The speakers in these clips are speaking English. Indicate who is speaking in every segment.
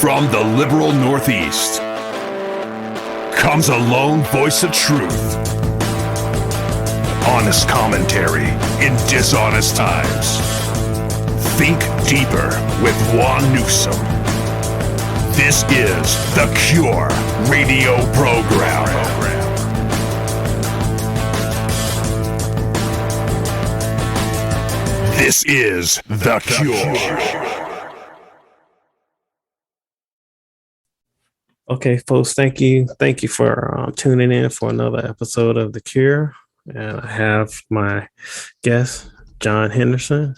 Speaker 1: From the liberal Northeast comes a lone voice of truth. Honest commentary in dishonest times. Think deeper with Juan Newsom. This is the Cure Radio Program. This is the Cure.
Speaker 2: Okay, folks, thank you for tuning in for another episode of The Cure. And I have my guest, Jon Henderson.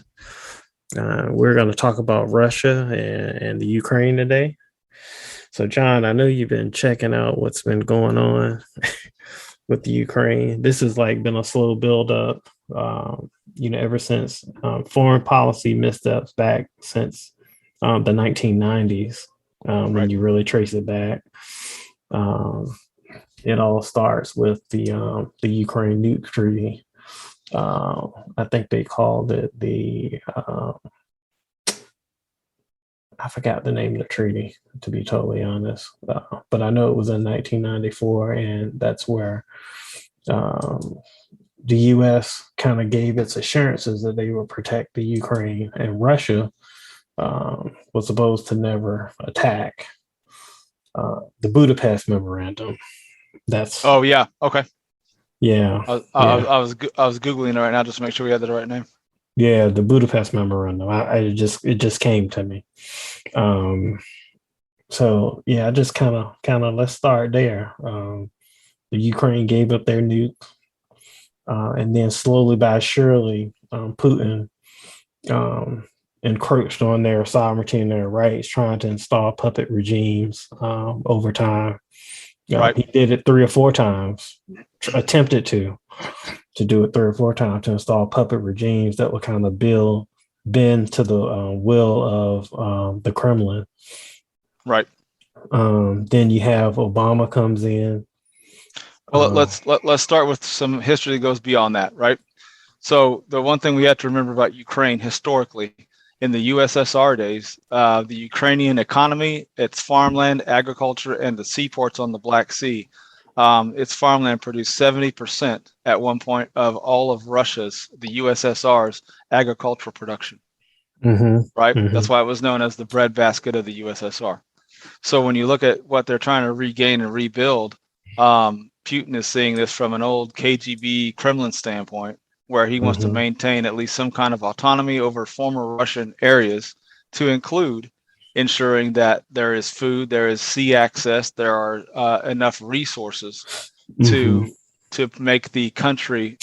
Speaker 2: We're going to talk about Russia and the Ukraine today. So, Jon, I know you've been checking out what's been going on with the Ukraine. This has been a slow build up, ever since foreign policy missteps back since the 1990s. When you really trace it back, it all starts with the Ukraine nuke treaty. I think they called it I forgot the name of the treaty, to be totally honest, but I know it was in 1994, and that's where the U.S. kind of gave its assurances that they would protect the Ukraine, and Russia was supposed to never attack. The Budapest Memorandum. That's.
Speaker 3: Oh yeah. Okay.
Speaker 2: Yeah.
Speaker 3: I was Googling it right now just to make sure we had the right name.
Speaker 2: Yeah, the Budapest Memorandum. It just came to me. So yeah, I just kind of let's start there. The Ukraine gave up their nuke, and then slowly but surely, Putin encroached on their sovereignty and their rights, trying to install puppet regimes over time.
Speaker 3: Right.
Speaker 2: He did it 3 or 4 times, attempted to do it 3 or 4 times to install puppet regimes that would kind of bend to the will of the Kremlin.
Speaker 3: Right.
Speaker 2: Then you have Obama comes in.
Speaker 3: Well, let's start with some history that goes beyond that, right? So the one thing we have to remember about Ukraine historically, in the USSR days, the Ukrainian economy, its farmland, agriculture, and the seaports on the Black Sea, its farmland produced 70% at one point of all of Russia's, the USSR's agricultural production.
Speaker 2: Mm-hmm.
Speaker 3: Right?
Speaker 2: Mm-hmm.
Speaker 3: That's why it was known as the breadbasket of the USSR. So when you look at what they're trying to regain and rebuild, Putin is seeing this from an old KGB Kremlin standpoint, where he wants to maintain at least some kind of autonomy over former Russian areas, to include ensuring that there is food, there is sea access, there are enough resources to make the country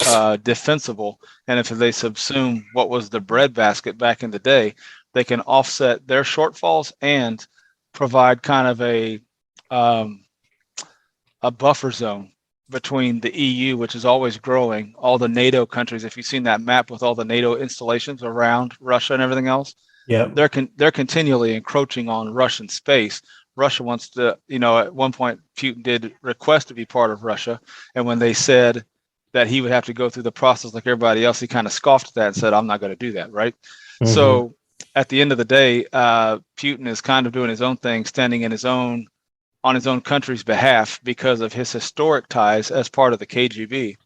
Speaker 3: defensible. And if they subsume what was the breadbasket back in the day, they can offset their shortfalls and provide kind of a buffer zone between the EU, which is always growing, all the NATO countries. If you've seen that map with all the NATO installations around Russia and everything else, they're continually encroaching on Russian space. Russia wants to, at one point, Putin did request to be part of Russia. And when they said that he would have to go through the process like everybody else, he kind of scoffed at that and said, I'm not going to do that, right? So at the end of the day, Putin is kind of doing his own thing, standing on his own country's behalf because of his historic ties as part of the KGB.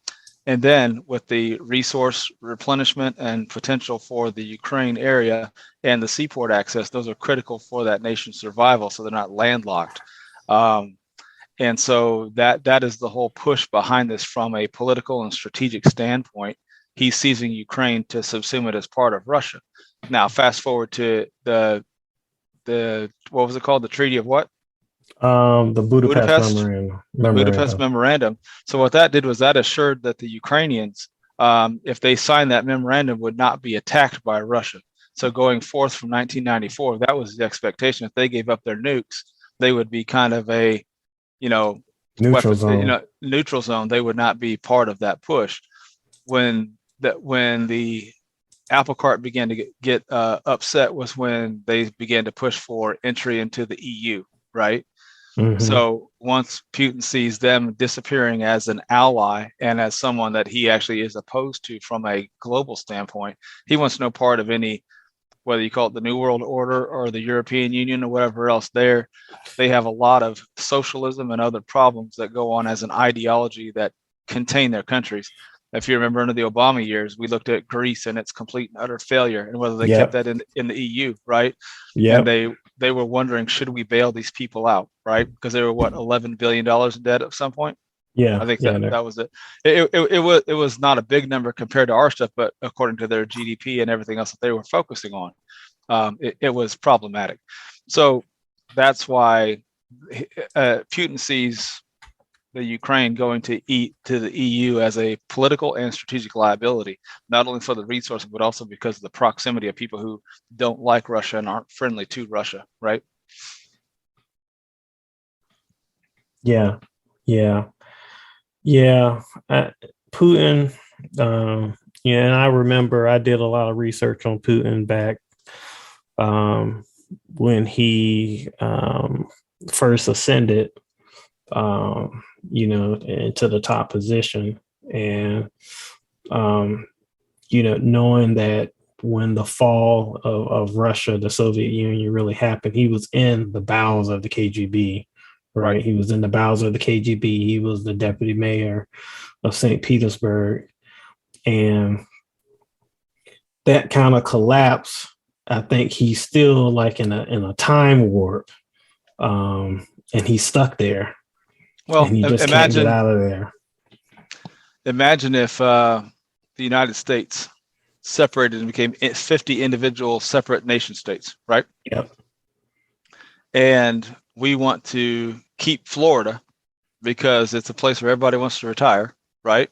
Speaker 3: And then with the resource replenishment and potential for the Ukraine area and the seaport access, those are critical for that nation's survival, so they're not landlocked. And so that is the whole push behind this from a political and strategic standpoint. He's seizing Ukraine to subsume it as part of Russia. Now, fast forward to the what was it called? The Treaty of what?
Speaker 2: The Budapest Memorandum.
Speaker 3: Budapest Memorandum. So what that did was that assured that the Ukrainians, if they signed that memorandum, would not be attacked by Russia. So going forth from 1994, that was the expectation. If they gave up their nukes, they would be kind of a,
Speaker 2: neutral zone.
Speaker 3: Neutral zone. They would not be part of that push. When the apple cart began to get upset was when they began to push for entry into the EU, right? So once Putin sees them disappearing as an ally and as someone that he actually is opposed to from a global standpoint, he wants no part of any whether you call it the New World Order or the European Union or whatever else, they have a lot of socialism and other problems that go on as an ideology that contain their countries. If you remember, under the Obama years, we looked at Greece and its complete and utter failure, and whether they kept that in the EU, right?
Speaker 2: Yeah.
Speaker 3: And they were wondering, should we bail these people out, right? Because they were $11 billion in debt at some point.
Speaker 2: Yeah,
Speaker 3: I think that was it. It was not a big number compared to our stuff, but according to their GDP and everything else that they were focusing on, it was problematic. So that's why Putin sees the Ukraine going to the EU as a political and strategic liability, not only for the resources, but also because of the proximity of people who don't like Russia and aren't friendly to Russia, right?
Speaker 2: Yeah. Putin, and I remember I did a lot of research on Putin back when he first ascended, into the top position. And, knowing that when the fall of Russia, the Soviet Union really happened, he was in the bowels of the KGB, right? He was in the bowels of the KGB. He was the deputy mayor of St. Petersburg. And that kind of collapse, I think he's still like in a time warp. And he's stuck there.
Speaker 3: Well,
Speaker 2: and he just can't get out of there.
Speaker 3: Imagine if the United States separated and became 50 individual separate nation states, right?
Speaker 2: Yep.
Speaker 3: And we want to keep Florida because it's a place where everybody wants to retire, right?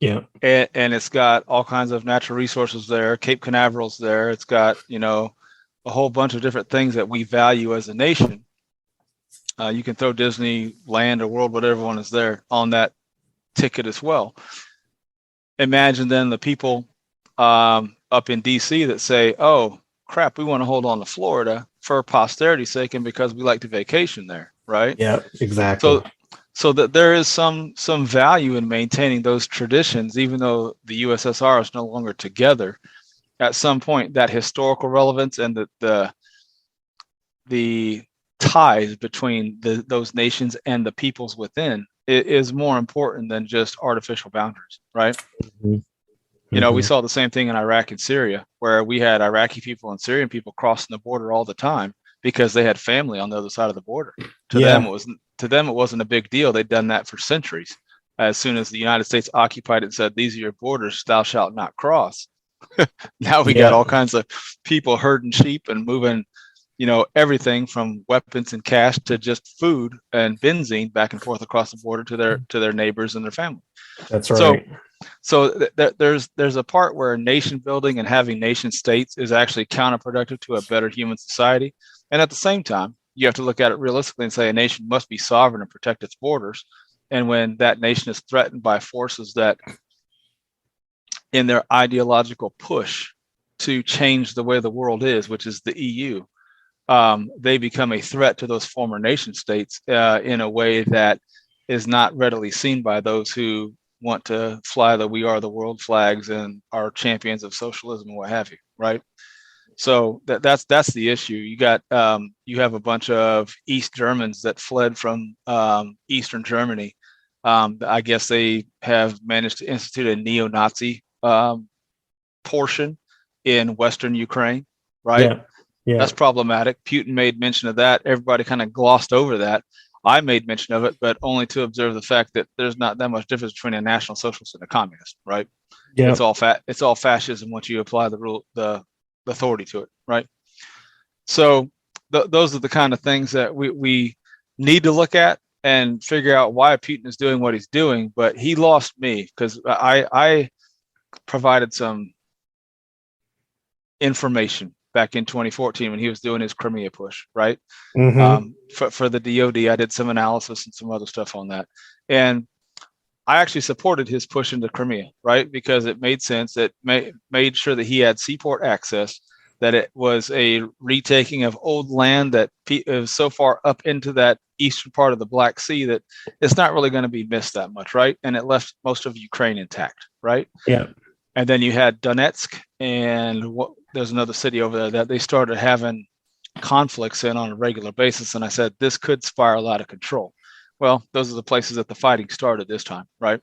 Speaker 2: Yeah.
Speaker 3: And it's got all kinds of natural resources there. Cape Canaveral's there. It's got, a whole bunch of different things that we value as a nation. You can throw Disneyland or World, whatever one is there, on that ticket as well. Imagine then the people up in DC that say, oh, crap, we want to hold on to Florida for posterity's sake and because we like to vacation there, right?
Speaker 2: Yeah, exactly.
Speaker 3: So that there is some value in maintaining those traditions, even though the USSR is no longer together. At some point, that historical relevance and the ties between those nations and the peoples within is more important than just artificial boundaries, right?
Speaker 2: Mm-hmm.
Speaker 3: We saw the same thing in Iraq and Syria, where we had Iraqi people and Syrian people crossing the border all the time because they had family on the other side of the border. To them, it wasn't a big deal. They'd done that for centuries. As soon as the United States occupied it and said, "These are your borders; thou shalt not cross." Now we got all kinds of people herding sheep and moving, everything from weapons and cash to just food and benzene back and forth across the border to their neighbors and their family.
Speaker 2: That's right.
Speaker 3: So there's a part where nation building and having nation states is actually counterproductive to a better human society. And at the same time, you have to look at it realistically and say a nation must be sovereign and protect its borders. And when that nation is threatened by forces that, in their ideological push to change the way the world is, which is the EU, they become a threat to those former nation states in a way that is not readily seen by those who want to fly the "We Are the World" flags and are champions of socialism and what have you, right? So that's the issue. You have a bunch of East Germans that fled from Eastern Germany. I guess they have managed to institute a neo-Nazi portion in Western Ukraine, right?
Speaker 2: Yeah.
Speaker 3: That's problematic. Putin made mention of that. Everybody kind of glossed over that. I made mention of it, but only to observe the fact that there's not that much difference between a National Socialist and a communist, right?
Speaker 2: Yeah.
Speaker 3: It's all fascism once you apply the authority to it, right? So those are the kind of things that we need to look at and figure out why Putin is doing what he's doing. But he lost me because I provided some information back in 2014 when he was doing his Crimea push, right?
Speaker 2: Mm-hmm.
Speaker 3: For the DOD, I did some analysis and some other stuff on that. And I actually supported his push into Crimea, right? Because it made sense. It made sure that he had seaport access, that it was a retaking of old land that is so far up into that eastern part of the Black Sea that it's not really going to be missed that much, right? And it left most of Ukraine intact, right?
Speaker 2: Yeah.
Speaker 3: And then you had Donetsk and there's another city over there that they started having conflicts in on a regular basis. And I said, this could spiral out of control. Well, those are the places that the fighting started this time, right?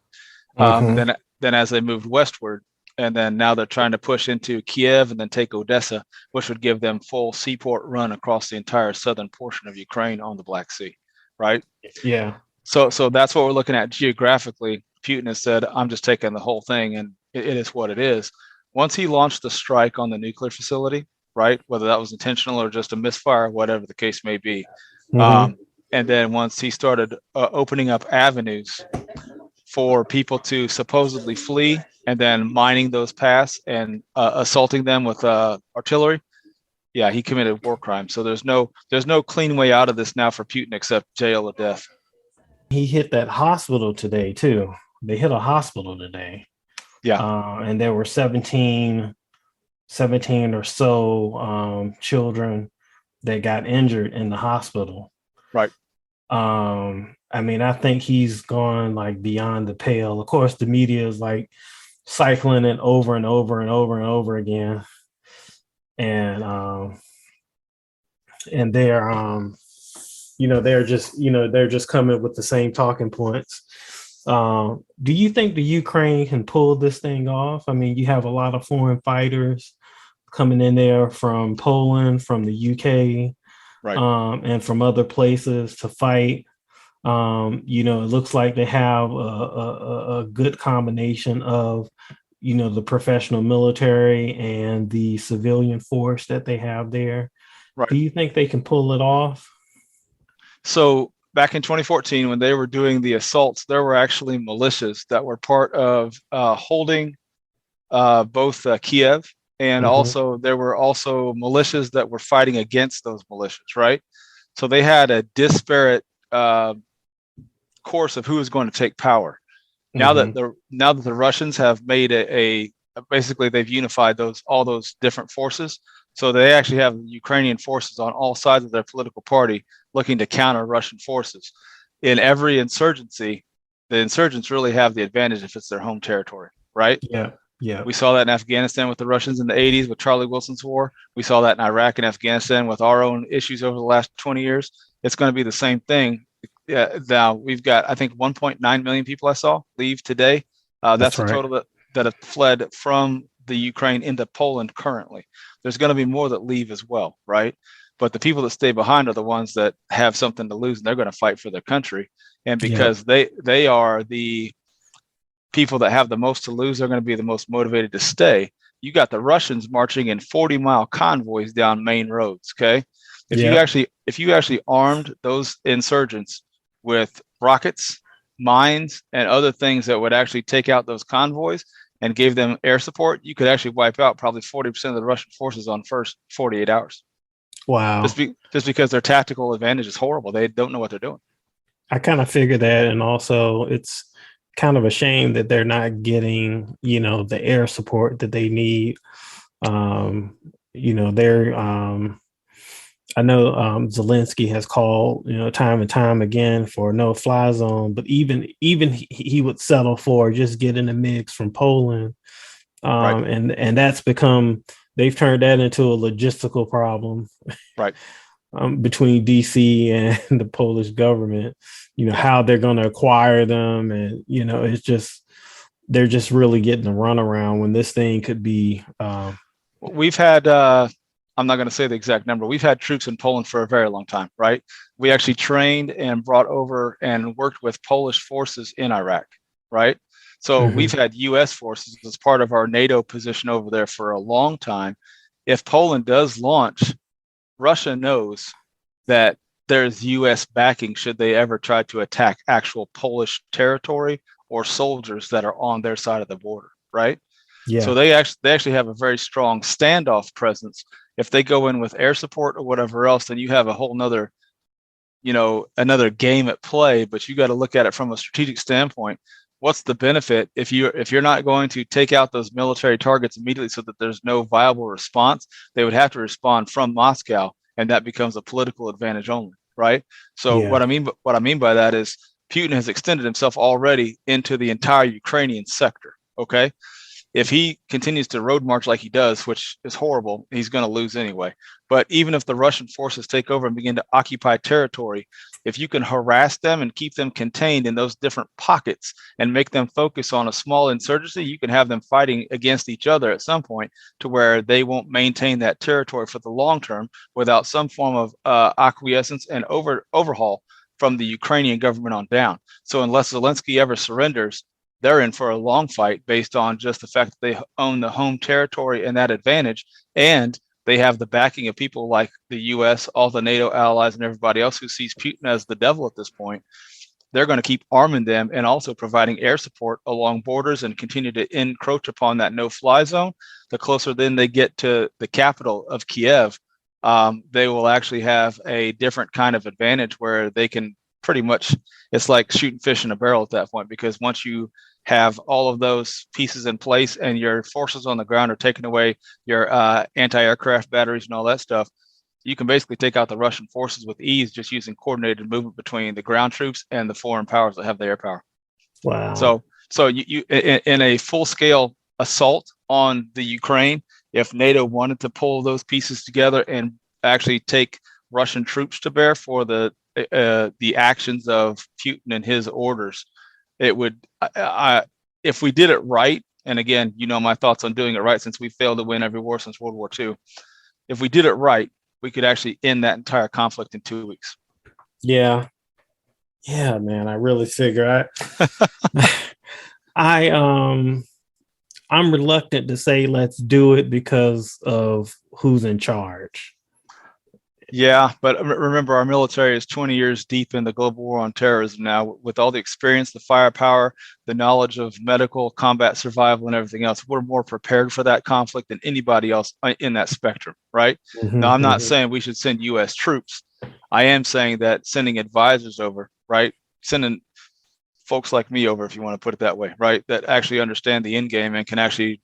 Speaker 3: Then as they moved westward, and then now they're trying to push into Kiev and then take Odessa, which would give them full seaport run across the entire southern portion of Ukraine on the Black Sea, right?
Speaker 2: Yeah.
Speaker 3: So that's what we're looking at geographically. Putin has said, I'm just taking the whole thing, and it is what it is. Once he launched the strike on the nuclear facility, right, whether that was intentional or just a misfire, whatever the case may be, and then once he started opening up avenues for people to supposedly flee and then mining those paths and assaulting them with artillery, yeah, he committed war crimes. So there's no clean way out of this now for Putin except jail or death.
Speaker 2: He hit that hospital today too. They hit a hospital today.
Speaker 3: Yeah.
Speaker 2: And there were 17 or so children that got injured in the hospital.
Speaker 3: Right.
Speaker 2: I mean, I think he's gone like beyond the pale. Of course, the media is like cycling it over and over and over and over again. And they're they're just coming with the same talking points. Do you think the Ukraine can pull this thing off? I mean, you have a lot of foreign fighters coming in there from Poland, from the UK,
Speaker 3: right,
Speaker 2: and from other places to fight. It looks like they have a good combination of, the professional military and the civilian force that they have there.
Speaker 3: Right.
Speaker 2: Do you think they can pull it off?
Speaker 3: So back in 2014, when they were doing the assaults, there were actually militias that were part of holding both Kiev, and also there were also militias that were fighting against those militias, right? So they had a disparate course of who was going to take power. Now that the Russians have made basically they've unified all those different forces. So they actually have Ukrainian forces on all sides of their political party looking to counter Russian forces. In every insurgency, the insurgents really have the advantage if it's their home territory, right?
Speaker 2: Yeah. Yeah.
Speaker 3: We saw that in Afghanistan with the Russians in the 80s with Charlie Wilson's war. We saw that in Iraq and Afghanistan with our own issues over the last 20 years. It's going to be the same thing. Yeah, now we've got, I think, 1.9 million people I saw leave today. That's the total that have fled from the Ukraine into Poland currently. There's going to be more that leave as well, right? But the people that stay behind are the ones that have something to lose, and they're going to fight for their country. And because they are the people that have the most to lose, they're going to be the most motivated to stay. You got the Russians marching in 40-mile convoys down main roads. Okay, if you actually armed those insurgents with rockets, mines, and other things that would actually take out those convoys and gave them air support, you could actually wipe out probably 40% of the Russian forces on first 48 hours.
Speaker 2: Wow.
Speaker 3: Just because their tactical advantage is horrible. They don't know what they're doing. I
Speaker 2: kind of figured that. And also it's kind of a shame that they're not getting, the air support that they need. I know Zelensky has called, time and time again for a no-fly zone, but even he would settle for just getting a mix from Poland, and that's they've turned that into a logistical problem,
Speaker 3: right,
Speaker 2: between DC and the Polish government. How they're going to acquire them, and it's just they're just really getting a runaround when this thing could be.
Speaker 3: We've had. I'm not going to say the exact number. We've had troops in Poland for a very long time, right? We actually trained and brought over and worked with Polish forces in Iraq, right? So we've had U.S. forces as part of our NATO position over there for a long time. If Poland does launch, Russia knows that there's U.S. backing should they ever try to attack actual Polish territory or soldiers that are on their side of the border, right? Yeah. So they actually have a very strong standoff presence. If they go in with air support or whatever else, then you have a whole nother, another game at play. But you got to look at it from a strategic standpoint. What's the benefit if you're not going to take out those military targets immediately so that there's no viable response? They would have to respond from Moscow, and that becomes a political advantage only, right? So what I mean by that is Putin has extended himself already into the entire Ukrainian sector. Okay. if he continues to road march like he does, which is horrible, he's going to lose anyway. But even if the Russian forces take over and begin to occupy territory, if you can harass them and keep them contained in those different pockets and make them focus on a small insurgency, you can have them fighting against each other at some point to where they won't maintain that territory for the long term without some form of acquiescence and overhaul from the Ukrainian government on down. So unless Zelensky ever surrenders, they're in for a long fight based on just the fact that they own the home territory and that advantage. And they have the backing of people like the US, all the NATO allies, and everybody else who sees Putin as the devil at this point. They're going to keep arming them and also providing air support along borders and continue to encroach upon that no-fly zone. The closer then they get to the capital of Kiev, they will actually have a different kind of advantage where they can pretty much, it's like shooting fish in a barrel at that point, because once you have all of those pieces in place and your forces on the ground are taking away your anti-aircraft batteries and all that stuff, you can basically take out the Russian forces with ease just using coordinated movement between the ground troops and the foreign powers that have the air power.
Speaker 2: Wow.
Speaker 3: So you in a full-scale assault on the Ukraine, if NATO wanted to pull those pieces together and actually take Russian troops to bear for the actions of Putin and his orders, it would, if we did it right, and again, you know my thoughts on doing it right since we failed to win every war since World War II. If we did it right, we could actually end that entire conflict in 2 weeks.
Speaker 2: Yeah, man. I really figure I'm reluctant to say let's do it because of who's in charge.
Speaker 3: Yeah, but remember, our military is 20 years deep in the global war on terrorism now, with all the experience, the firepower, the knowledge of medical, combat survival, and everything else. We're more prepared for that conflict than anybody else in that spectrum, right?
Speaker 2: Mm-hmm,
Speaker 3: now, I'm not saying we should send U.S. troops. I am saying that sending advisors over, right? Sending folks like me over, if you want to put it that way, right? That actually understand the end game and can actually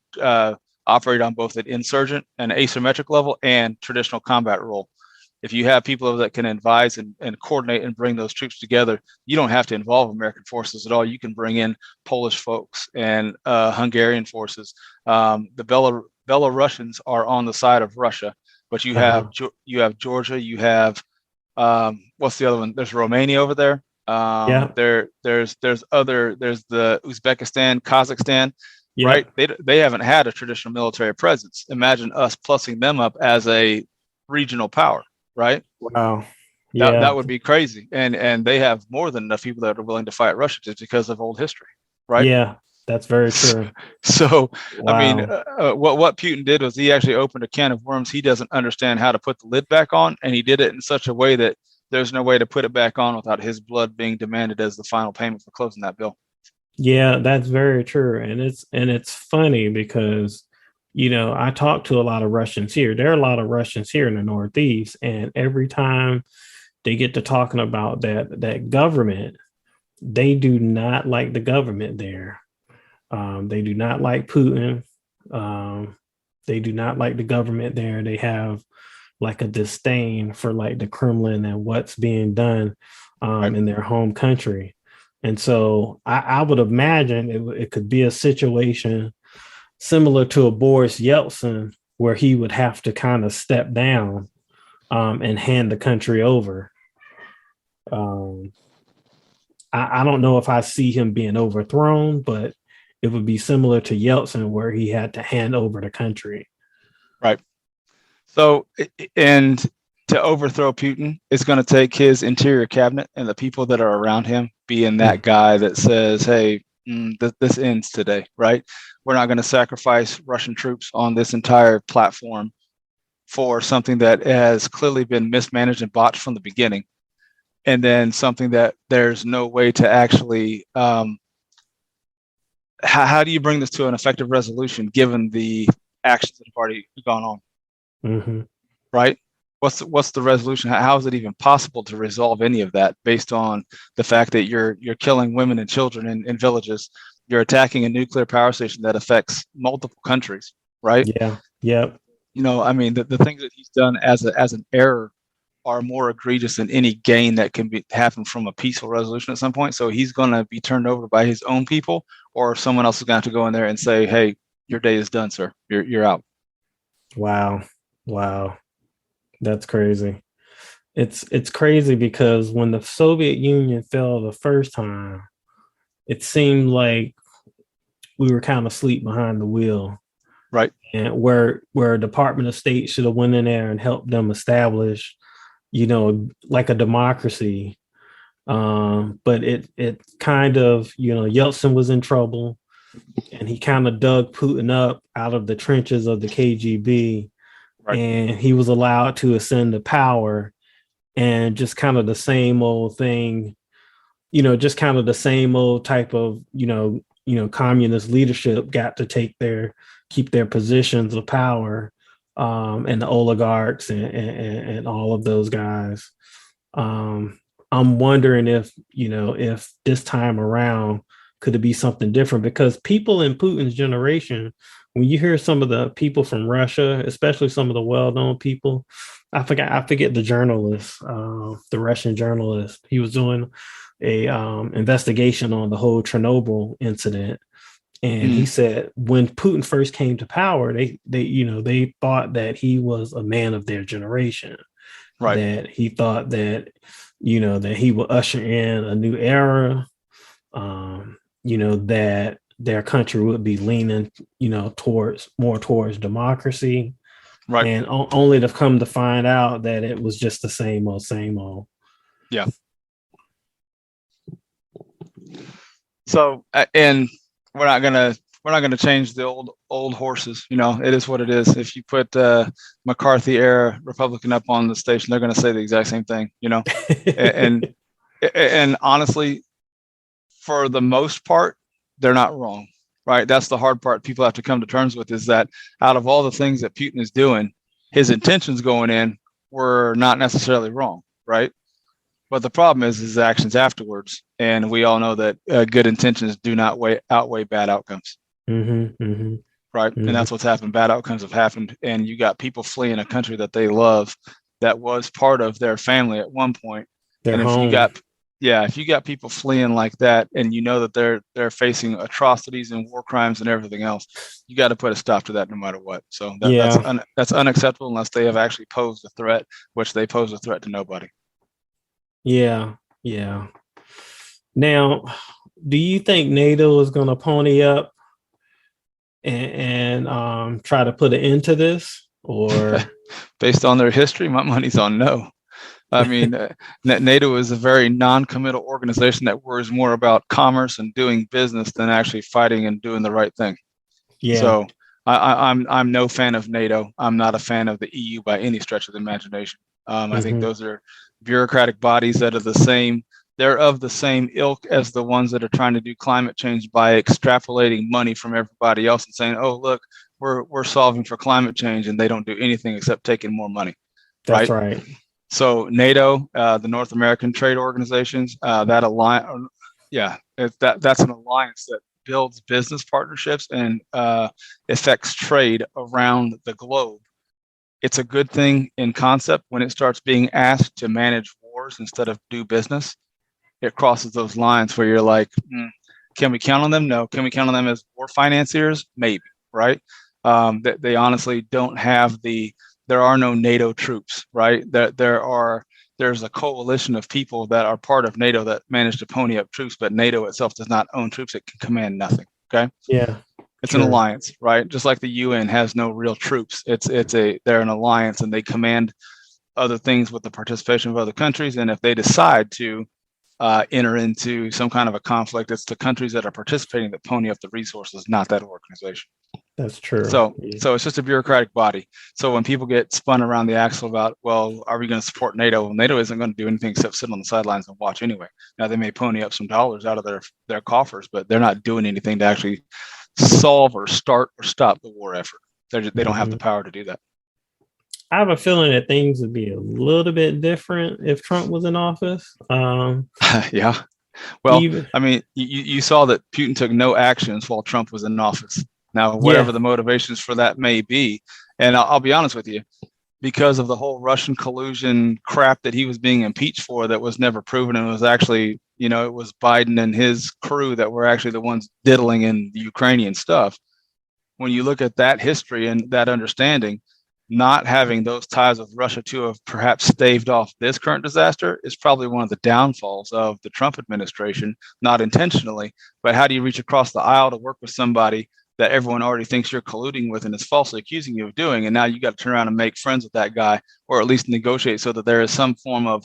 Speaker 3: operate on both an insurgent and asymmetric level and traditional combat role. If you have people that can advise and coordinate and bring those troops together, you don't have to involve American forces at all. You can bring in Polish folks and Hungarian forces. The Belarusians are on the side of Russia, but you have Georgia, you have what's the other one? There's Romania over there. There's the Uzbekistan, Kazakhstan. Yeah. Right? They haven't had a traditional military presence. Imagine us plussing them up as a regional power. Right?
Speaker 2: Wow.
Speaker 3: Yeah. That would be crazy. And they have more than enough people that are willing to fight Russia just because of old history. Right?
Speaker 2: Yeah, that's very true.
Speaker 3: So, wow. I mean, what Putin did was he actually opened a can of worms. He doesn't understand how to put the lid back on. And he did it in such a way that there's no way to put it back on without his blood being demanded as the final payment for closing that bill.
Speaker 2: Yeah, that's very true. And it's funny because, you know, I talk to a lot of Russians here. There are a lot of Russians here in the Northeast, and every time they get to talking about that government, they do not like the government there. They do not like Putin. They do not like the government there. They have like a disdain for like the Kremlin and what's being done in their home country. And so I would imagine it could be a situation similar to a Boris Yeltsin, where he would have to kind of step down and hand the country over. I don't know if I see him being overthrown, but it would be similar to Yeltsin, where he had to hand over the country.
Speaker 3: Right. So, and to overthrow Putin, it's going to take his interior cabinet and the people that are around him being that guy that says, hey, this ends today, right? We're not going to sacrifice Russian troops on this entire platform for something that has clearly been mismanaged and botched from the beginning. And then something that there's no way to actually, how do you bring this to an effective resolution given the actions that have already gone on?
Speaker 2: Mm-hmm.
Speaker 3: Right? What's the resolution? How is it even possible to resolve any of that based on the fact that you're killing women and children in villages? You're attacking a nuclear power station that affects multiple countries, right?
Speaker 2: Yeah. Yep.
Speaker 3: You know, I mean, the things that he's done as an error are more egregious than any gain that can happen from a peaceful resolution at some point. So he's going to be turned over by his own people, or someone else is going to have to go in there and say, hey, your day is done, sir. You're out.
Speaker 2: Wow. That's crazy. It's crazy because when the Soviet Union fell the first time, it seemed like we were kind of asleep behind the wheel.
Speaker 3: Right.
Speaker 2: And where Department of State should have went in there and helped them establish, like a democracy. But it kind of, Yeltsin was in trouble, and he kind of dug Putin up out of the trenches of the KGB, right. And he was allowed to ascend to power, and just kind of the same old thing, just kind of the same old type of, communist leadership got to keep their positions of power, and the oligarchs and all of those guys. I'm wondering if this time around, could it be something different? Because people in Putin's generation, when you hear some of the people from Russia, especially some of the well-known people, I forget the journalist, the Russian journalist, he was doing a investigation on the whole Chernobyl incident. And he said when Putin first came to power, they thought that he was a man of their generation, right? That he thought that, that he would usher in a new era, that their country would be leaning, towards democracy. Right. And only to come to find out that it was just the same old.
Speaker 3: Yeah. So, and we're not gonna change the old horses. It is what it is. If you put McCarthy era Republican up on the station, they're gonna say the exact same thing. and honestly, for the most part, they're not wrong. Right. That's the hard part people have to come to terms with, is that out of all the things that Putin is doing, his intentions going in were not necessarily wrong. Right. But the problem is his actions afterwards. And we all know that good intentions do not outweigh bad outcomes. Right. Mm-hmm. And that's what's happened. Bad outcomes have happened. And you got people fleeing a country that they love, that was part of their family at one point. And if you got people fleeing like that, and that they're facing atrocities and war crimes and everything else, you got to put a stop to that no matter what. So that's unacceptable unless they have actually posed a threat, which they pose a threat to nobody.
Speaker 2: Yeah. Now, do you think NATO is going to pony up and try to put an end to this, or?
Speaker 3: Based on their history, my money's on no. I mean, NATO is a very non-committal organization that worries more about commerce and doing business than actually fighting and doing the right thing. Yeah. So I'm no fan of NATO. I'm not a fan of the EU by any stretch of the imagination. I think those are bureaucratic bodies that are they're of the same ilk as the ones that are trying to do climate change by extrapolating money from everybody else and saying, oh, look, we're solving for climate change, and they don't do anything except taking more money.
Speaker 2: That's right.
Speaker 3: So NATO, the North American Trade Organizations, that alliance, that's an alliance that builds business partnerships and affects trade around the globe. It's a good thing in concept. When it starts being asked to manage wars instead of do business, it crosses those lines where you're like, can we count on them? No. Can we count on them as war financiers? Maybe, right? They honestly don't have there are no NATO troops, right? There's a coalition of people that are part of NATO that manage to pony up troops, but NATO itself does not own troops. It can command nothing. Okay.
Speaker 2: Yeah.
Speaker 3: It's an alliance, right? Just like the UN has no real troops. They're an alliance, and they command other things with the participation of other countries. And if they decide to enter into some kind of a conflict, it's the countries that are participating that pony up the resources, not that organization.
Speaker 2: That's true.
Speaker 3: So it's just a bureaucratic body. So when people get spun around the axle about, well, are we going to support NATO? Well, NATO isn't going to do anything except sit on the sidelines and watch anyway. Now, they may pony up some dollars out of their coffers, but they're not doing anything to actually solve or start or stop the war effort. They don't have the power to do that.
Speaker 2: I have a feeling that things would be a little bit different if Trump was in office.
Speaker 3: Yeah. Well, I mean, you saw that Putin took no actions while Trump was in office. Now, whatever the motivations for that may be, and I'll be honest with you, because of the whole Russian collusion crap that he was being impeached for that was never proven, and was actually, it was Biden and his crew that were actually the ones diddling in the Ukrainian stuff. when you look at that history and that understanding, not having those ties with Russia to have perhaps staved off this current disaster is probably one of the downfalls of the Trump administration, not intentionally, but how do you reach across the aisle to work with somebody that everyone already thinks you're colluding with and is falsely accusing you of doing, and now you got to turn around and make friends with that guy, or at least negotiate so that there is some form of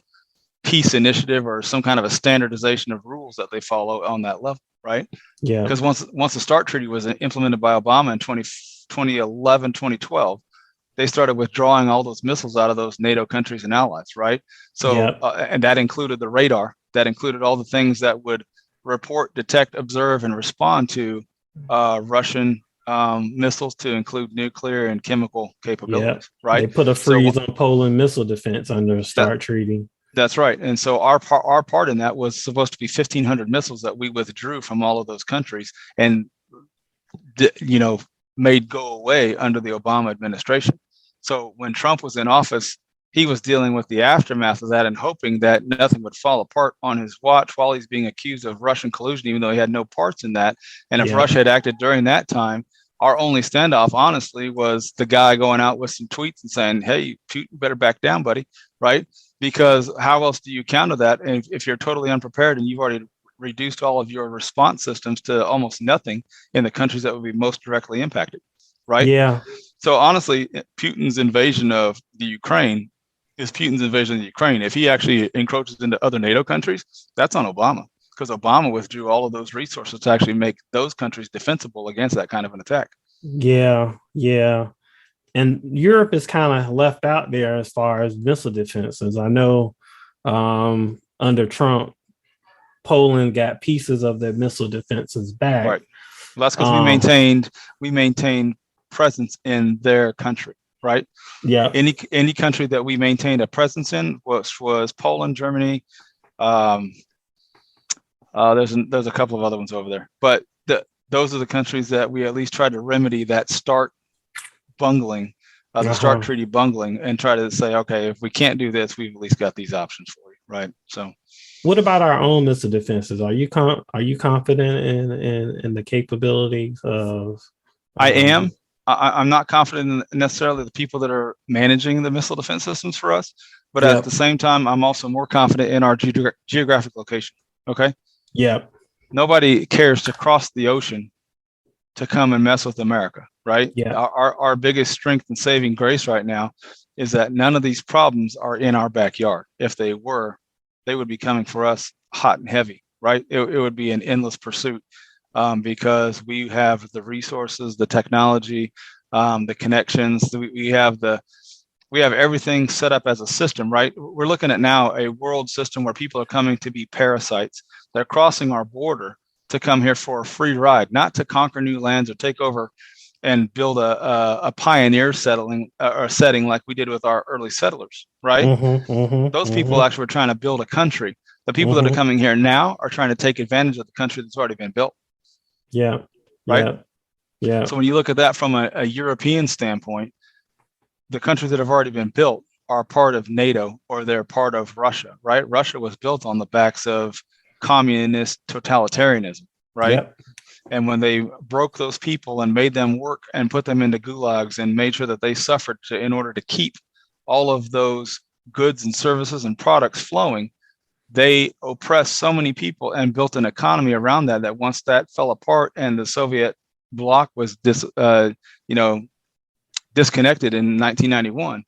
Speaker 3: peace initiative or some kind of a standardization of rules that they follow on that level, right?
Speaker 2: Yeah.
Speaker 3: Because once the START treaty was implemented by Obama in 2011, 2012, they started withdrawing all those missiles out of those NATO countries and allies, right? So, and that included the radar, that included all the things that would report, detect, observe, and respond to Russian missiles, to include nuclear and chemical capabilities, right?
Speaker 2: They put a freeze on Poland missile defense under the START treaty.
Speaker 3: That's right. And so our part in that was supposed to be 1,500 missiles that we withdrew from all of those countries and, made go away under the Obama administration. So when Trump was in office, he was dealing with the aftermath of that and hoping that nothing would fall apart on his watch while he's being accused of Russian collusion, even though he had no parts in that. And if Russia had acted during that time, our only standoff, honestly, was the guy going out with some tweets and saying, hey, Putin, better back down, buddy, right? Because how else do you counter that if you're totally unprepared and you've already reduced all of your response systems to almost nothing in the countries that would be most directly impacted, right?
Speaker 2: Yeah.
Speaker 3: So honestly, Putin's invasion of the Ukraine is Putin's invasion of the Ukraine. If he actually encroaches into other NATO countries, that's on Obama, because Obama withdrew all of those resources to actually make those countries defensible against that kind of an attack.
Speaker 2: Yeah. And Europe is kind of left out there as far as missile defenses. I know under Trump, Poland got pieces of their missile defenses back.
Speaker 3: Right. Well, that's because we maintained presence in their country, right?
Speaker 2: Yeah.
Speaker 3: Any country that we maintained a presence in was Poland, Germany. There's a couple of other ones over there, but those are the countries that we at least tried to remedy that START bungling, the START treaty bungling, and try to say, okay, if we can't do this, we've at least got these options for you, right? So,
Speaker 2: what about our own missile defenses? Are you confident in the capabilities of?
Speaker 3: I am. I'm not confident in necessarily the people that are managing the missile defense systems for us, but at the same time, I'm also more confident in our geographic location. Okay.
Speaker 2: Yeah.
Speaker 3: Nobody cares to cross the ocean to come and mess with America, right?
Speaker 2: Yeah.
Speaker 3: Our biggest strength and saving grace right now is that none of these problems are in our backyard. If they were, they would be coming for us hot and heavy, right? It would be an endless pursuit because we have the resources, the technology, the connections. We have everything set up as a system, right? We're looking at now a world system where people are coming to be parasites. They're crossing our border to come here for a free ride, not to conquer new lands or take over and build a pioneer setting like we did with our early settlers, right? Those people actually were trying to build a country. The people that are coming here now are trying to take advantage of the country that's already been built.
Speaker 2: Yeah.
Speaker 3: Right.
Speaker 2: Yeah.
Speaker 3: So when you look at that from a European standpoint, the countries that have already been built are part of NATO or they're part of Russia, right? Russia was built on the backs of communist totalitarianism, right? Yep. And when they broke those people and made them work and put them into gulags and made sure that they suffered in order to keep all of those goods and services and products flowing, they oppressed so many people and built an economy around that once that fell apart and the Soviet bloc was disconnected in 1991.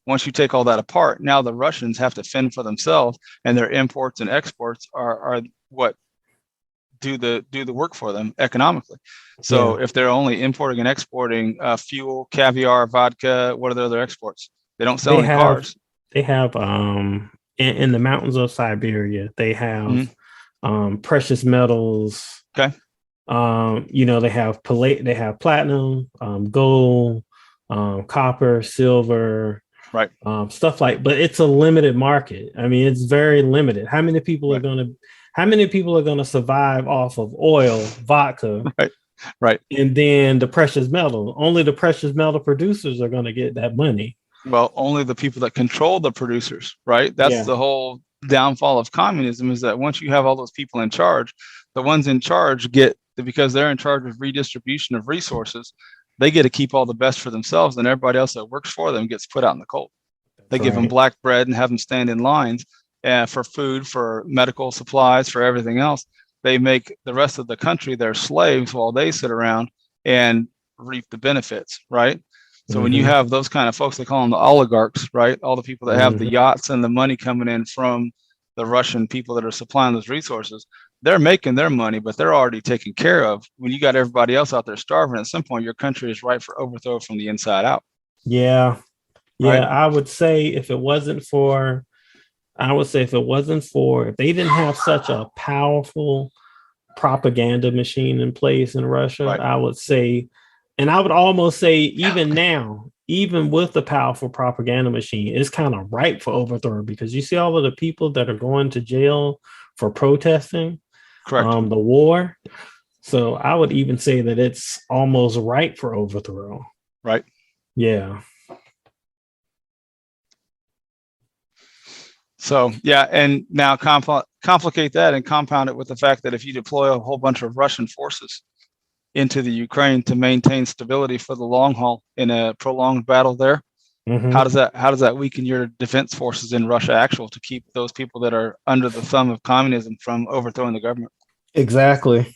Speaker 3: Once you take all that apart, now the Russians have to fend for themselves, and their imports and exports are what do the work for them economically. So if they're only importing and exporting fuel, caviar, vodka, what are their other exports? They don't sell any cars.
Speaker 2: They have in the mountains of Siberia, they have precious metals.
Speaker 3: Okay.
Speaker 2: They have platinum, gold, copper, silver,
Speaker 3: right.
Speaker 2: Stuff but it's a limited market. I mean, it's very limited. How many people are going to survive off of oil, vodka?
Speaker 3: Right.
Speaker 2: And then the precious metal. Only the precious metal producers are going to get that money.
Speaker 3: Well, only the people that control the producers, right? That's the whole downfall of communism, is that once you have all those people in charge, the ones in charge because they're in charge of redistribution of resources, they get to keep all the best for themselves, and everybody else that works for them gets put out in the cold. They give them black bread and have them stand in lines for food, for medical supplies, for everything else. They make the rest of the country their slaves while they sit around and reap the benefits, right? So when you have those kind of folks, they call them the oligarchs, right? All the people that have the yachts and the money coming in from the Russian people that are supplying those resources, they're making their money, but they're already taken care of. When you got everybody else out there starving, at some point, your country is ripe for overthrow from the inside out.
Speaker 2: Yeah.
Speaker 3: Right?
Speaker 2: Yeah. I would say if they didn't have such a powerful propaganda machine in place in Russia, right. I would say, and I would almost say even now, even with the powerful propaganda machine, it's kind of ripe for overthrow, because you see all of the people that are going to jail for protesting the war. So I would even say that it's almost ripe for overthrow.
Speaker 3: Right.
Speaker 2: Yeah.
Speaker 3: So, yeah. And now complicate that and compound it with the fact that if you deploy a whole bunch of Russian forces into the Ukraine to maintain stability for the long haul in a prolonged battle there, how does that weaken your defense forces in Russia actual to keep those people that are under the thumb of communism from overthrowing the government?
Speaker 2: Exactly.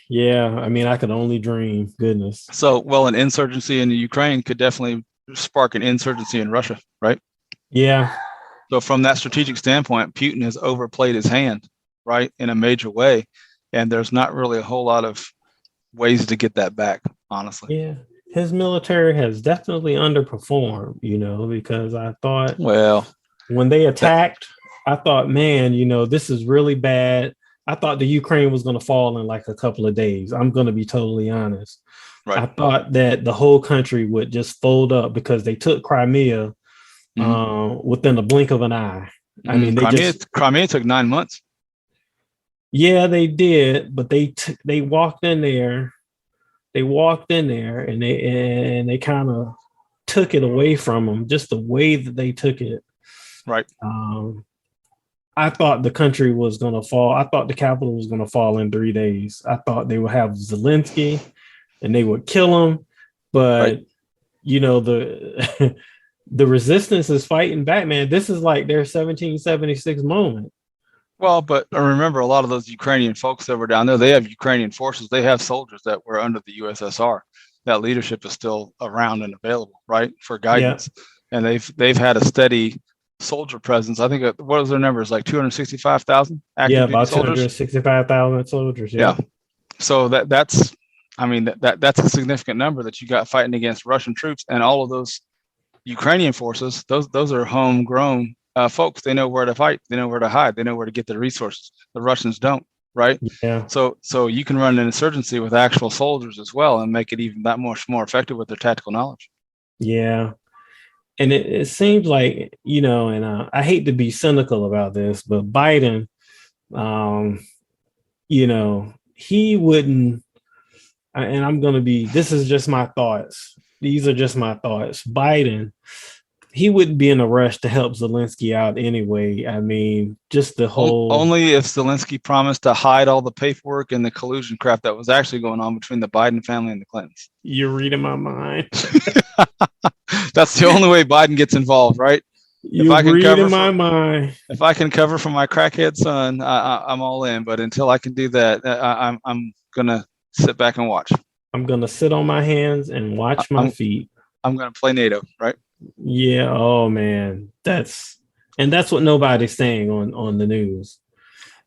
Speaker 2: Yeah. I mean, I could only dream. Goodness.
Speaker 3: So, well, an insurgency in the Ukraine could definitely spark an insurgency in Russia, right?
Speaker 2: Yeah.
Speaker 3: So from that strategic standpoint, Putin has overplayed his hand, right, in a major way. And there's not really a whole lot of ways to get that back, honestly.
Speaker 2: Yeah. His military has definitely underperformed, because I thought, when they attacked, I thought, man, this is really bad. I thought the Ukraine was going to fall in like a couple of days. I'm going to be totally honest. Right. I thought that the whole country would just fold up because they took Crimea within the blink of an eye. I mean,
Speaker 3: Crimea took 9 months.
Speaker 2: Yeah, they did, but they walked in there. They walked in there and they kind of took it away from them. Just the way that they took it.
Speaker 3: Right.
Speaker 2: I thought the country was going to fall. I thought the capital was going to fall in 3 days. I thought they would have Zelensky and they would kill him, but the the resistance is fighting back, man. This is like their 1776 moment.
Speaker 3: Well, but remember, a lot of those Ukrainian folks that were down there, they have Ukrainian forces. They have soldiers that were under the USSR. That leadership is still around and available, right, for guidance. Yeah. And they've had a steady soldier presence. I think what was their numbers, like 265,000
Speaker 2: active duty soldiers? 265,000 soldiers. Yeah.
Speaker 3: So that's a significant number that you got fighting against Russian troops, and all of those Ukrainian forces. Those are homegrown folks. They know where to fight. They know where to hide. They know where to get the resources. The Russians don't, right?
Speaker 2: Yeah.
Speaker 3: So you can run an insurgency with actual soldiers as well and make it even that much more effective with their tactical knowledge.
Speaker 2: Yeah. And it seems like, and I hate to be cynical about this, but Biden, he wouldn't, and this is just my thoughts. These are just my thoughts. Biden, he wouldn't be in a rush to help Zelensky out anyway. I mean, just the whole...
Speaker 3: Only if Zelensky promised to hide all the paperwork and the collusion crap that was actually going on between the Biden family and the Clintons.
Speaker 2: You're reading my mind.
Speaker 3: That's the only way Biden gets involved, right?
Speaker 2: You're reading my mind.
Speaker 3: If I can cover for my crackhead son, I'm all in. But until I can do that, I'm going to sit back and watch.
Speaker 2: I'm going to sit on my hands and watch my feet.
Speaker 3: I'm going to play NATO, right?
Speaker 2: Yeah. Oh, man. That's what nobody's saying on the news.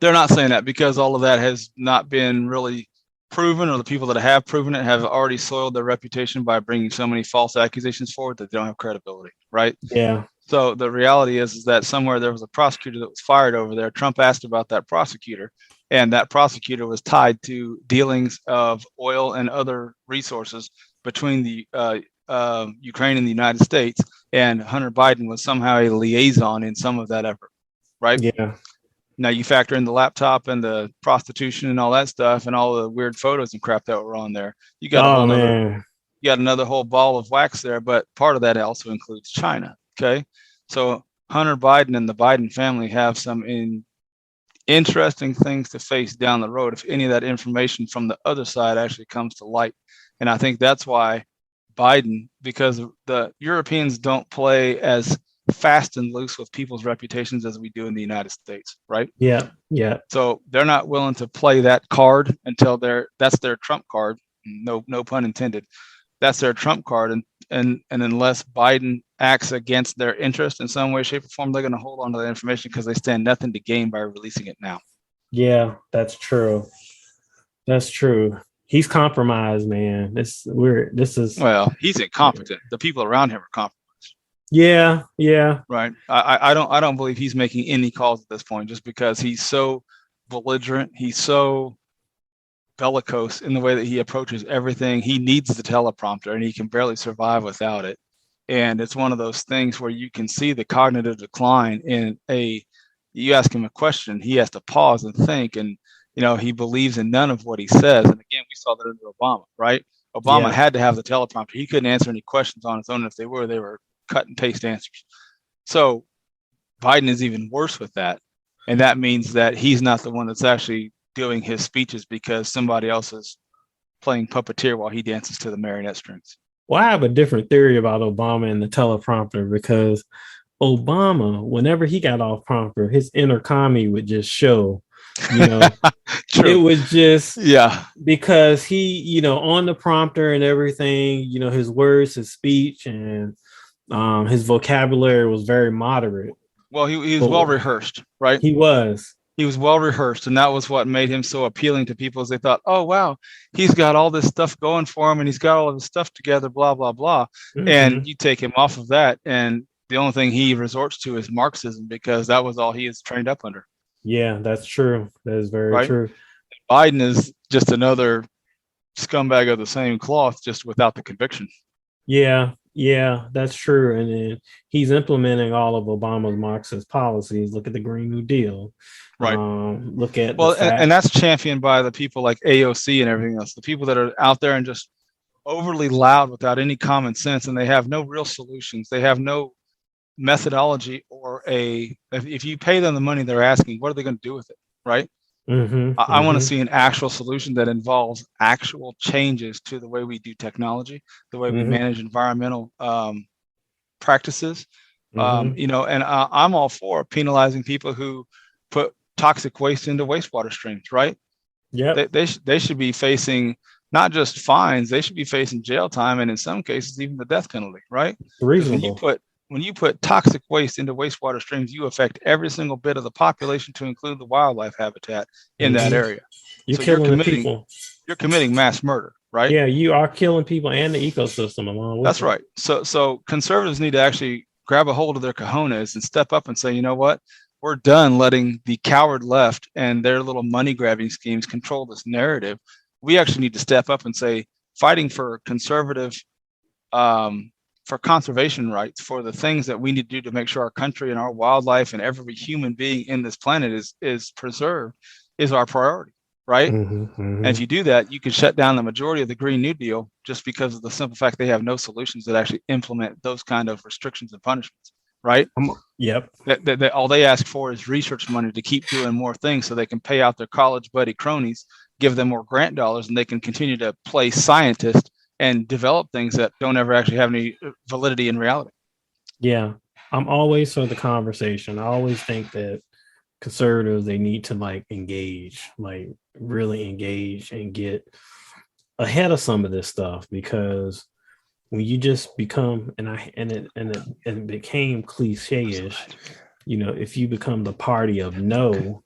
Speaker 3: They're not saying that because all of that has not been really proven, or the people that have proven it have already soiled their reputation by bringing so many false accusations forward that they don't have credibility, right?
Speaker 2: Yeah.
Speaker 3: So the reality is that somewhere there was a prosecutor that was fired over there. Trump asked about that prosecutor, and that prosecutor was tied to dealings of oil and other resources between the Ukraine and the United States, and Hunter Biden was somehow a liaison in some of that effort, right?
Speaker 2: Yeah.
Speaker 3: Now you factor in the laptop and the prostitution and all that stuff and all the weird photos and crap that were on there. You got another whole ball of wax there, but part of that also includes China. Okay. So Hunter Biden and the Biden family have some interesting things to face down the road if any of that information from the other side actually comes to light. And I think that's why Biden, because the Europeans don't play as fast and loose with people's reputations as we do in the United States, right?
Speaker 2: Yeah, yeah.
Speaker 3: So they're not willing to play that card until that's their trump card. No pun intended. That's their trump card, and unless Biden acts against their interest in some way, shape, or form, they're going to hold on to that information because they stand nothing to gain by releasing it now.
Speaker 2: Yeah, that's true. That's true. He's compromised, man. He's
Speaker 3: incompetent. The people around him are compromised.
Speaker 2: Yeah, yeah.
Speaker 3: Right. I don't believe he's making any calls at this point, just because he's so belligerent. He's so bellicose in the way that he approaches everything. He needs the teleprompter, and he can barely survive without it. And it's one of those things where you can see the cognitive decline you ask him a question, he has to pause and think, and he believes in none of what he says. And again, we saw that under Obama, right? Obama had to have the teleprompter. He couldn't answer any questions on his own. If they were cut and paste answers. So Biden is even worse with that. And that means that he's not the one that's actually doing his speeches because somebody else is playing puppeteer while he dances to the marionette strings.
Speaker 2: Well, I have a different theory about Obama and the teleprompter, because Obama, whenever he got off prompter, his inner commie would just show, it was just, because he, on the prompter and everything, his words, his speech, and his vocabulary was very moderate.
Speaker 3: Well, he was well rehearsed, right?
Speaker 2: He was
Speaker 3: well rehearsed, and that was what made him so appealing to people. As they thought, oh wow, he's got all this stuff going for him, and he's got all of his stuff together, blah blah blah. Mm-hmm. And you take him off of that, and the only thing he resorts to is Marxism, because that was all he is trained up under.
Speaker 2: Yeah, that's true. That is very true.
Speaker 3: Biden is just another scumbag of the same cloth, just without the conviction.
Speaker 2: Yeah, that's true. And then he's implementing all of Obama's Marxist policies. Look at the Green New Deal. Right. Look at
Speaker 3: and that's championed by the people like AOC and everything else. The people that are out there and just overly loud without any common sense, and they have no real solutions. They have no methodology if you pay them the money they're asking, what are they going to do with it? Right. I want to see an actual solution that involves actual changes to the way we do technology, the way we manage environmental practices. And I'm all for penalizing people who put toxic waste into wastewater streams, right? Yeah, they should be facing not just fines; they should be facing jail time, and in some cases even the death penalty, right?
Speaker 2: Reasonable.
Speaker 3: When you put toxic waste into wastewater streams, you affect every single bit of the population, to include the wildlife habitat in that area.
Speaker 2: You're
Speaker 3: committing mass murder, right?
Speaker 2: Yeah, you are killing people and the ecosystem along with
Speaker 3: That's right. So conservatives need to actually grab a hold of their cojones and step up and say, you know what? We're done letting the coward left and their little money grabbing schemes control this narrative. We actually need to step up and say, fighting for conservative for conservation rights, for the things that we need to do to make sure our country and our wildlife and every human being in this planet is preserved, is our priority, right? And if you do that, you can shut down the majority of the Green New Deal just because of the simple fact they have no solutions that actually implement those kind of restrictions and punishments, right?
Speaker 2: Yep.
Speaker 3: That all they ask for is research money to keep doing more things so they can pay out their college buddy cronies, give them more grant dollars, and they can continue to play scientist and develop things that don't ever actually have any validity in reality.
Speaker 2: Yeah, I'm always for the conversation. I always think that conservatives, they need to really engage and get ahead of some of this stuff, because when you just become, it became cliche-ish, if you become the party of no,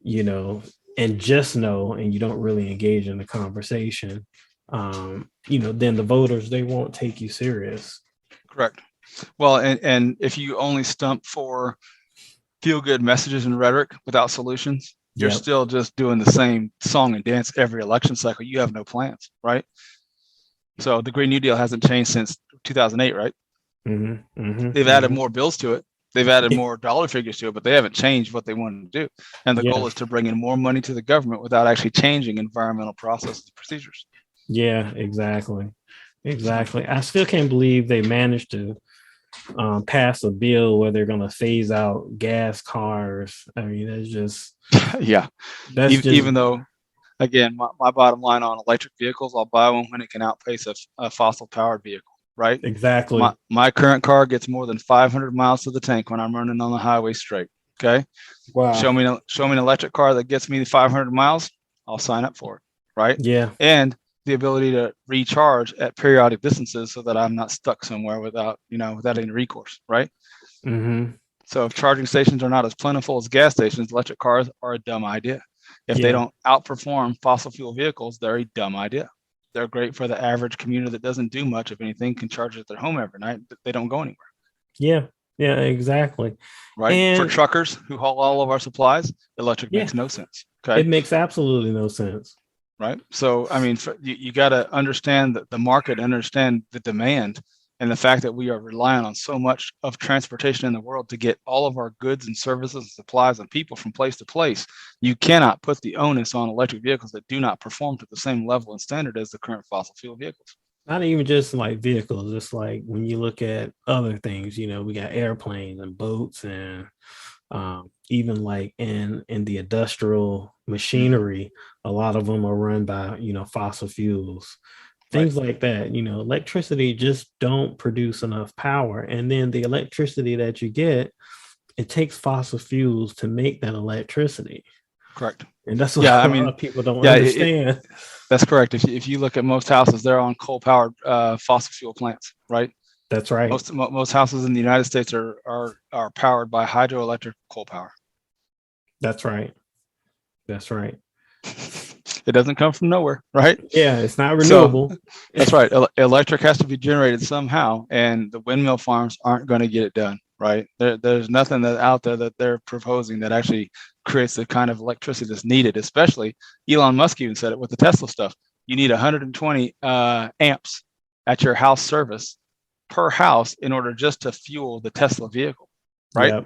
Speaker 2: and just no, and you don't really engage in the conversation, then the voters, they won't take you serious.
Speaker 3: Correct. Well, and if you only stump for feel good messages and rhetoric without solutions, you're still just doing the same song and dance every election cycle. You have no plans, right? So the Green New Deal hasn't changed since 2008, right? They've added more bills to it. They've added more dollar figures to it, but they haven't changed what they wanted to do. And the goal is to bring in more money to the government without actually changing environmental processes and procedures.
Speaker 2: Yeah, exactly. I still can't believe they managed to pass a bill where they're going to phase out gas cars. I mean, it's just
Speaker 3: even though again, my bottom line on electric vehicles, I'll buy one when it can outpace a fossil powered vehicle, right?
Speaker 2: Exactly.
Speaker 3: My current car gets more than 500 miles to the tank when I'm running on the highway straight. Okay.
Speaker 2: Wow.
Speaker 3: Show me an electric car that gets me the 500 miles. I'll sign up for it. Right.
Speaker 2: Yeah.
Speaker 3: And the ability to recharge at periodic distances so that I'm not stuck somewhere without any recourse. Right.
Speaker 2: Mm-hmm.
Speaker 3: So if charging stations are not as plentiful as gas stations, electric cars are a dumb idea. If they don't outperform fossil fuel vehicles, they're a dumb idea. They're great for the average commuter that doesn't do much of anything, can charge at their home every night, but they don't go anywhere.
Speaker 2: Yeah. Yeah, exactly.
Speaker 3: Right. And for truckers who haul all of our supplies, electric makes no sense. Okay.
Speaker 2: It makes absolutely no sense.
Speaker 3: Right. So, I mean, you got to understand the market, understand the demand, and the fact that we are relying on so much of transportation in the world to get all of our goods and services and supplies and people from place to place. You cannot put the onus on electric vehicles that do not perform to the same level and standard as the current fossil fuel vehicles.
Speaker 2: Not even just like vehicles. It's like when you look at other things, we got airplanes and boats and even like in the industrial machinery, a lot of them are run by, fossil fuels, things like that. Electricity just don't produce enough power. And then the electricity that you get, it takes fossil fuels to make that electricity.
Speaker 3: Correct.
Speaker 2: And that's what a lot of people don't understand.
Speaker 3: That's correct. If you look at most houses, they're on coal-powered fossil fuel plants, right?
Speaker 2: That's right.
Speaker 3: Most houses in the United States are powered by hydroelectric coal power.
Speaker 2: That's right. That's right.
Speaker 3: It doesn't come from nowhere, right?
Speaker 2: Yeah, it's not renewable.
Speaker 3: So, that's right. Electric has to be generated somehow, and the windmill farms aren't going to get it done, right? There's nothing that out there that they're proposing that actually creates the kind of electricity that's needed. Especially Elon Musk even said it with the Tesla stuff. You need 120 amps at your house service per house in order just to fuel the Tesla vehicle, right? Yep.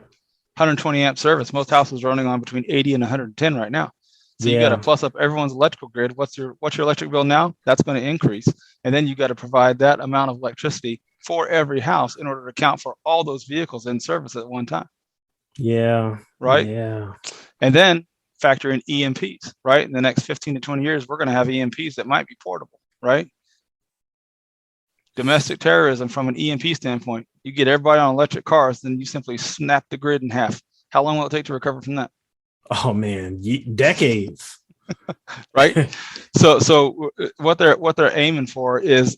Speaker 3: 120 amp service. Most houses are running on between 80 and 110 right now. So you got to plus up everyone's electrical grid. What's your electric bill now? That's going to increase. And then you got to provide that amount of electricity for every house in order to account for all those vehicles in service at one time.
Speaker 2: Yeah.
Speaker 3: Right.
Speaker 2: Yeah.
Speaker 3: And then factor in EMPs, right? In the next 15 to 20 years, we're going to have EMPs that might be portable, right? Domestic terrorism from an EMP standpoint, you get everybody on electric cars, then you simply snap the grid in half. How long will it take to recover from that?
Speaker 2: Oh man, decades.
Speaker 3: Right. So what they're aiming for is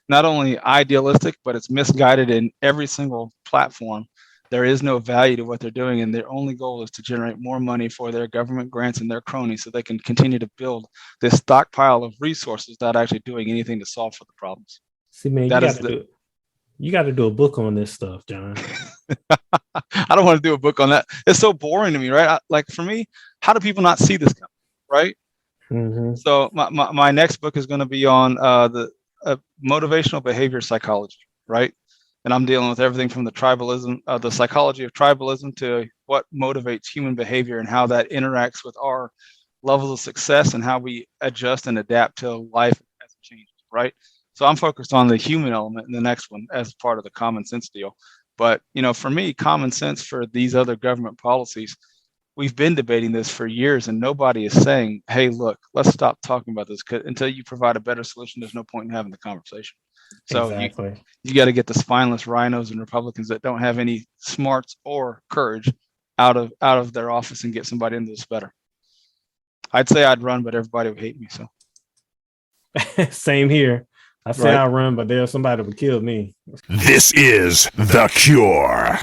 Speaker 3: not only idealistic, but it's misguided in every single platform. There is no value to what they're doing, and their only goal is to generate more money for their government grants and their cronies so they can continue to build this stockpile of resources without actually doing anything to solve for the problems.
Speaker 2: See, man, you got to do a book on this stuff, John.
Speaker 3: I don't want to do a book on that. It's so boring to me, right? Like for me, how do people not see this coming, right?
Speaker 2: Mm-hmm.
Speaker 3: So my next book is going to be on the motivational behavior psychology, right? And I'm dealing with everything from the tribalism, the psychology of tribalism to what motivates human behavior and how that interacts with our levels of success and how we adjust and adapt to life as it changes, right? So I'm focused on the human element in the next one as part of the common sense deal. But, for me, common sense for these other government policies, we've been debating this for years and nobody is saying, hey, look, let's stop talking about this until you provide a better solution. There's no point in having the conversation. So
Speaker 2: exactly.
Speaker 3: You got to get the spineless rhinos and Republicans that don't have any smarts or courage out of their office and get somebody into this better. I'd say I'd run, but everybody would hate me. So
Speaker 2: same here. I say I run, but there's somebody who would kill me.
Speaker 1: This is The Cure.